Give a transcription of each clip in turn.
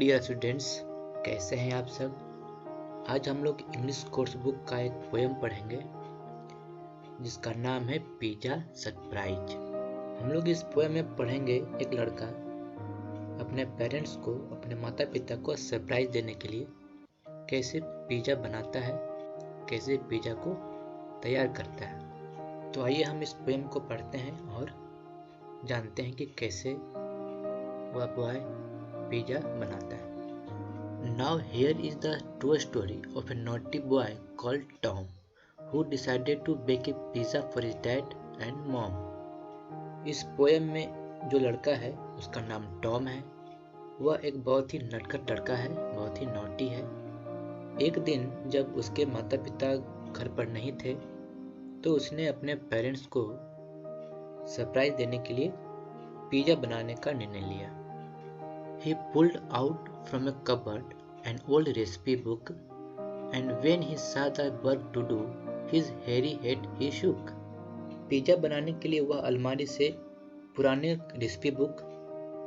Dear students, कैसे हैं आप सब। आज हम लोग इंग्लिश कोर्स बुक का एक पोएम पढ़ेंगे जिसका नाम है पिज़्ज़ा सरप्राइज। हम लोग इस पोएम में पढ़ेंगे एक लड़का अपने पेरेंट्स को, अपने माता पिता को सरप्राइज देने के लिए कैसे पिज़्ज़ा बनाता है, कैसे पिज़्ज़ा को तैयार करता है। तो आइए हम इस पोएम को पढ़ते हैं और जानते हैं कि कैसे वह बॉय पिज़्ज़ा बनाता है। Now here is the true story of a naughty boy called Tom who decided to bake a pizza for his dad and mom. इस पोएम में जो लड़का है उसका नाम टॉम है। वह एक बहुत ही नटखट लड़का है, बहुत ही नॉटी है। एक दिन जब उसके माता पिता घर पर नहीं थे तो उसने अपने पेरेंट्स को सरप्राइज देने के लिए पिज़्ज़ा बनाने का निर्णय लिया। He pulled out from a cupboard an old recipe book, and when he saw the work to do, his hairy head he shook. Pizza बनाने के लिए वह अलमारी से पुराने रेसिपी बुक,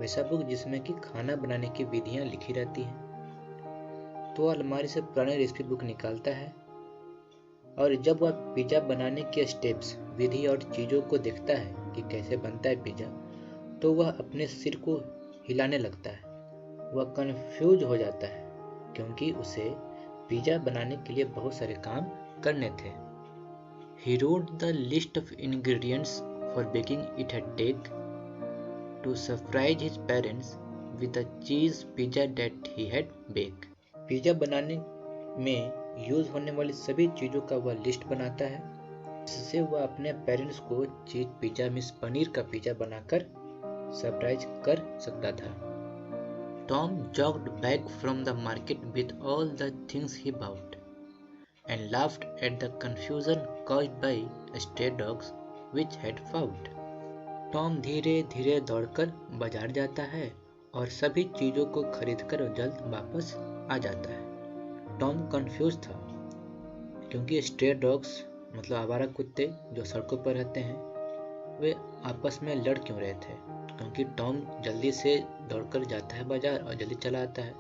वैसा बुक जिसमें कि खाना बनाने की विधियां लिखी रहती हैं, तो वह अलमारी से पुराने रेसिपी बुक निकालता है और जब वह पिज़्ज़ा बनाने के स्टेप्स, विधि और चीज़ों को देखता है कि कैसे बनता है पिज़्ज़ा, तो वह अपने सिर को हिलाने लगता है। वह कंफ्यूज हो जाता है क्योंकि उसे पिज़्ज़ा बनाने के लिए बहुत सारे काम करने थे। He wrote the list of ingredients for baking it had take to surprise his parents with the cheese pizza that he had baked. Pizza बनाने में यूज होने वाली सभी चीज़ों का वह लिस्ट बनाता है, जिससे वह अपने पेरेंट्स को चीज पिज़्ज़ा मीन्स पनीर का पिज़्ज़ा बनाकर सरप्राइज कर सकता था। Tom jogged back from the market with all the things he bought and laughed at the confusion caused by stray dogs which had found. Tom धीरे धीरे दौड़कर बाजार जाता है और सभी चीजों को खरीदकर जल्द वापस आ जाता है। Tom कंफ्यूज था क्योंकि स्ट्रे डॉग्स मतलब आवारा कुत्ते जो सड़कों पर रहते हैं, वे आपस में लड़ क्यों रहे थे। क्योंकि टॉम जल्दी से दौड़कर जाता है बाजार और जल्दी चला आता है,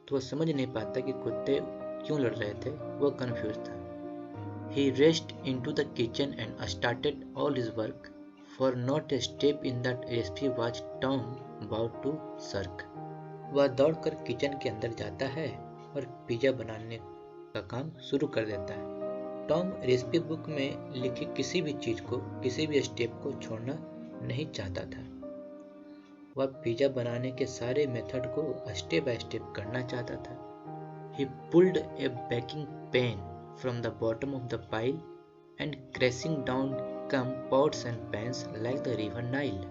तो वह समझ नहीं पाता कि कुत्ते क्यों लड़ रहे थे। वह कंफ्यूज था। He raced into the kitchen and started all his work, for not a step in that recipe was Tom about to shirk. वह दौड़कर किचन के अंदर जाता है और पिज़्ज़ा बनाने का काम शुरू कर देता है। टॉम रेसिपी बुक में लिखी किसी भी चीज को, किसी भी स्टेप को छोड़ना नहीं चाहता था। वह पिज़्ज़ा बनाने के सारे मेथड को स्टेप बाय स्टेप करना चाहता था। He pulled a baking pan from the bottom of the pile and crashing down came pots and pans like the river Nile.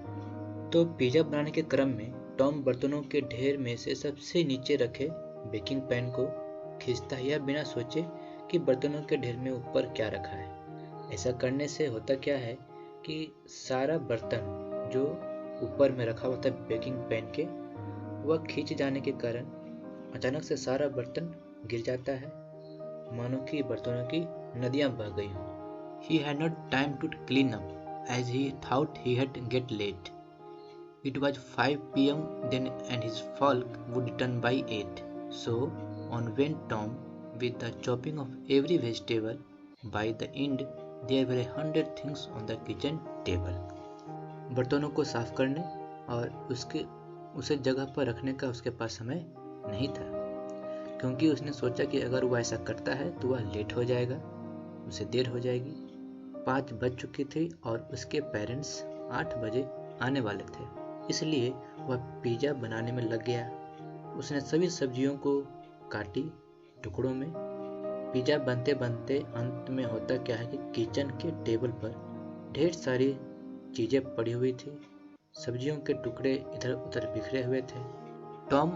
तो पिज़्ज़ा बनाने के क्रम में टॉम बर्तनों के ढेर में से सबसे नीचे रखे बेकिंग पैन को खींचता है, यह बिना सोचे कि बर्तनों के ढेर में ऊपर क्या रखा है। ऐसा करने से होता क्या है कि सारा बर्तन जो ऊपर में रखा हुआ था बेकिंग पैन के, वह खींच जाने के कारण अचानक से सारा बर्तन गिर जाता है, मानो कि बर्तनों की नदियां बह गई हों। He had not time to clean up as he thought he had get late. It was 5 p.m. then and his folk would return by 8. So on went Tom with the chopping of every vegetable. By the end there were 100 things on the kitchen table. बर्तनों को साफ करने और उसे जगह पर रखने का उसके पास समय नहीं था, क्योंकि उसने सोचा कि अगर वह ऐसा करता है तो वह लेट हो जाएगा, उसे देर हो जाएगी। 5 बज चुकी थी और उसके पेरेंट्स 8 बजे आने वाले थे, इसलिए वह पिज़्ज़ा बनाने में लग गया। उसने सभी सब्जियों को काटी टुकड़ों में। पिज़्ज़ा बनते बनते अंत में होता क्या है कि किचन के टेबल पर ढेर सारी चीजें पड़ी हुई थी, सब्जियों के टुकड़े इधर उधर बिखरे हुए थे। Tom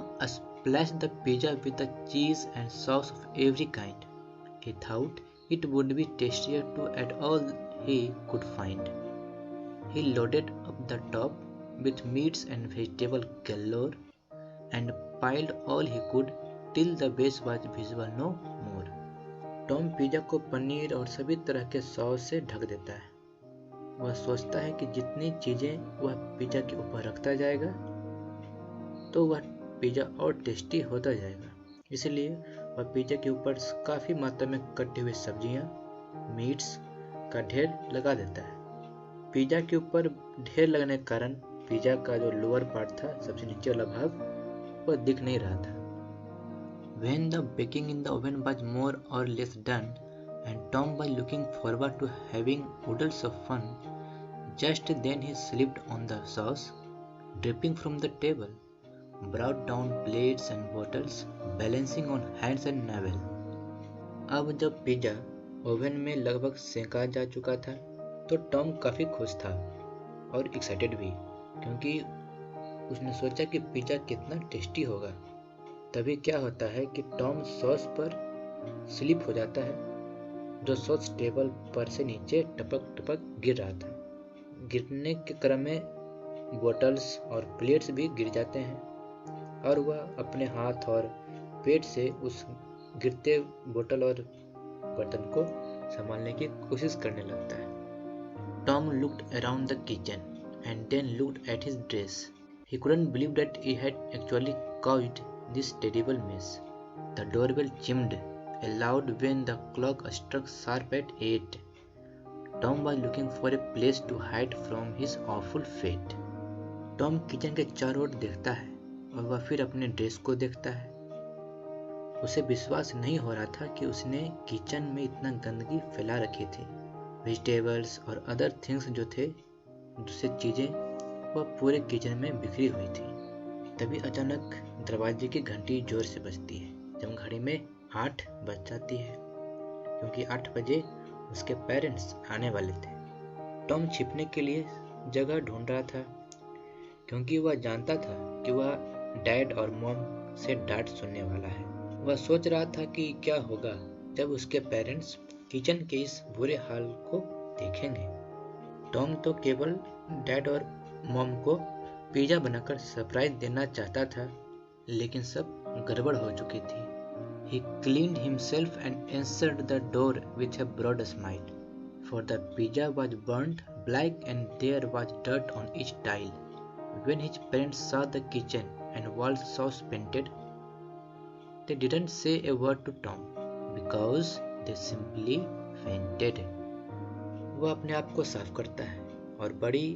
splashed the pizza with the cheese and sauce of every kind. He thought it would be tastier to add all he could find. He loaded up the top with meats and vegetable galore and piled all he could till the base was visible no more. Tom pizza को पनीर और सभी तरह के sauce से ढक देता है। वह सोचता है कि जितनी चीजें वह पिज़्ज़ा के ऊपर रखता जाएगा तो वह पिज़्ज़ा और टेस्टी होता जाएगा। इसलिए वह पिज़्ज़ा के ऊपर काफ़ी मात्रा में कटी हुई सब्जियां, मीट्स का ढेर लगा देता है। पिज़्ज़ा के ऊपर ढेर लगने के कारण पिज़्ज़ा का जो लोअर पार्ट था, सबसे नीचे वाला भाग, वह दिख नहीं रहा था। When the baking in the oven was more or less done, and Tom was looking forward to having oodles of fun, just then he slipped on the sauce, dripping from the table, brought down plates and bottles, balancing on hands and navel. अब जब pizza oven में लगभग सेंका जा चुका था तो Tom काफ़ी खुश था और एक्साइटेड भी, क्योंकि उसने सोचा कि पिज़्ज़ा कितना टेस्टी होगा। तभी क्या होता है कि टॉम सॉस पर स्लिप हो जाता है। जो सॉस टेबल पर से नीचे टपक टपक गिर रहा था। गिरने के क्रम में बोतल्स और प्लेट्स भी गिर जाते हैं और वह अपने हाथ और पेट से उस गिरते बोतल और बर्तन को संभालने की कोशिश करने लगता है। Tom looked around the kitchen and then looked at his dress. He couldn't believe that he had actually caused this terrible mess. The doorbell chimed aloud when the clock struck sharp at 8. Tom was looking for a place to hide from his awful fate. Tom kitchen के चारों ओर देखता है और वह फिर अपने dress को देखता है। उसे विश्वास नहीं हो रहा था कि उसने किचन में इतना गंदगी फैला रखी थी। वेजिटेबल्स और अदर थिंग्स जो थे, दूसरी चीजें, वह पूरे किचन में बिखरी हुई थी। तभी अचानक दरवाजे की घंटी जोर से बजती है। जब घड़ी में 8 बज जाती है, क्योंकि 8 बजे उसके पेरेंट्स आने वाले थे। टॉम छिपने के लिए जगह ढूंढ रहा था, क्योंकि वह जानता था कि वह डैड और मॉम से डांट सुनने वाला है। वह सोच रहा था कि क्या होगा जब उसके पेरेंट्स किचन के इस बुरे हाल को देखेंगे। टॉम तो केवल डैड और मॉम को पिज़्ज़ा बनाकर सरप्राइज देना चाहता था, लेकिन सब गड़बड़ हो चुकी थी। He cleaned himself and answered the door with a broad smile, for the pizza was burnt black and there was dirt on each tile. When his parents saw the kitchen and walls sauce painted, they didn't say a word to Tom because they simply fainted. वह अपने आप को साफ करता है और बड़ी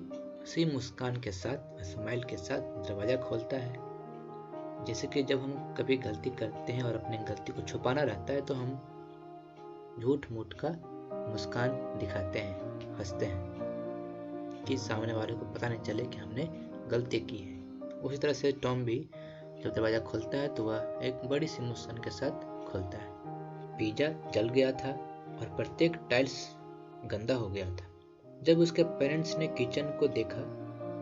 सी मुस्कान के साथ, स्माइल के साथ दरवाज़ा खोलता है। जैसे कि जब हम कभी गलती करते हैं और अपनी गलती को छुपाना रहता है तो हम झूठ मूठ का मुस्कान दिखाते हैं, हंसते हैं कि सामने वाले को पता नहीं चले कि हमने गलती की है। उसी तरह से टॉम भी जब दरवाज़ा खोलता है तो वह एक बड़ी सी मुस्कान के साथ खोलता है। पिज़्ज़ा जल गया था और प्रत्येक टाइल्स गंदा हो गया था। जब उसके पेरेंट्स ने किचन को देखा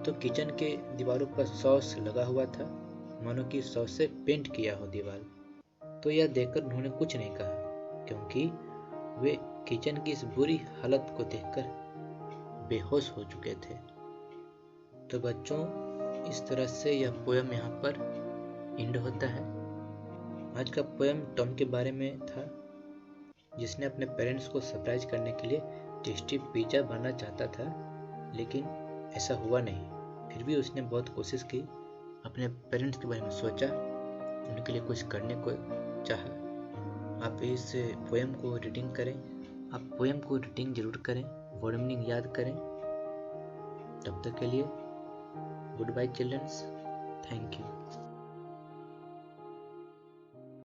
तो किचन के दीवारों पर सॉस लगा हुआ था, मानो कि सॉस से पेंट किया हो दीवार। तो यह देखकर उन्होंने कुछ नहीं कहा, क्योंकि वे किचन की इस बुरी हालत को देखकर बेहोश हो चुके थे। तो बच्चों, इस तरह से यह पोयम यहाँ पर एंड होता है। आज का पोयम टॉम के बारे में था, जिसने अपने पेरेंट्स को सरप्राइज करने के लिए टेस्टी पिज़्ज़ा बनाना चाहता था, लेकिन ऐसा हुआ नहीं। फिर भी उसने बहुत कोशिश की, अपने पेरेंट्स के बारे में सोचा, उनके लिए कुछ करने को चाहा। आप इस पोएम को रीडिंग करें, आप पोएम को रीडिंग जरूर करें, वर्ड मीनिंग याद करें। तब तक के लिए goodbye childrens, thank you.